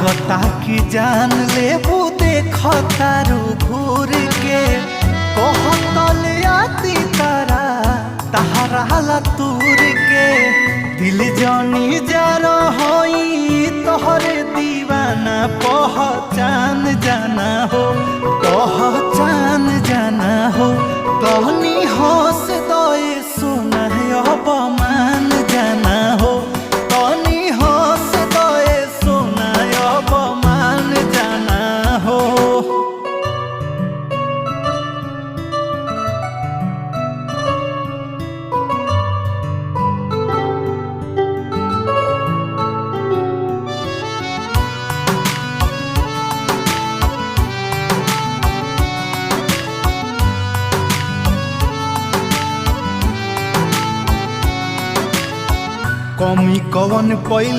लागता कि जान ले देखतारू घूर के कहतल आती तारा तहरा तूर के दिल जानी जा रही तोहरे दीवाना पहचान जाना हो पहचान जाना हो कहनी हंस दए सुना अपमान जाना हो कहनी हंस दए सुना अपमान जाना हो। कमी कवन पैलू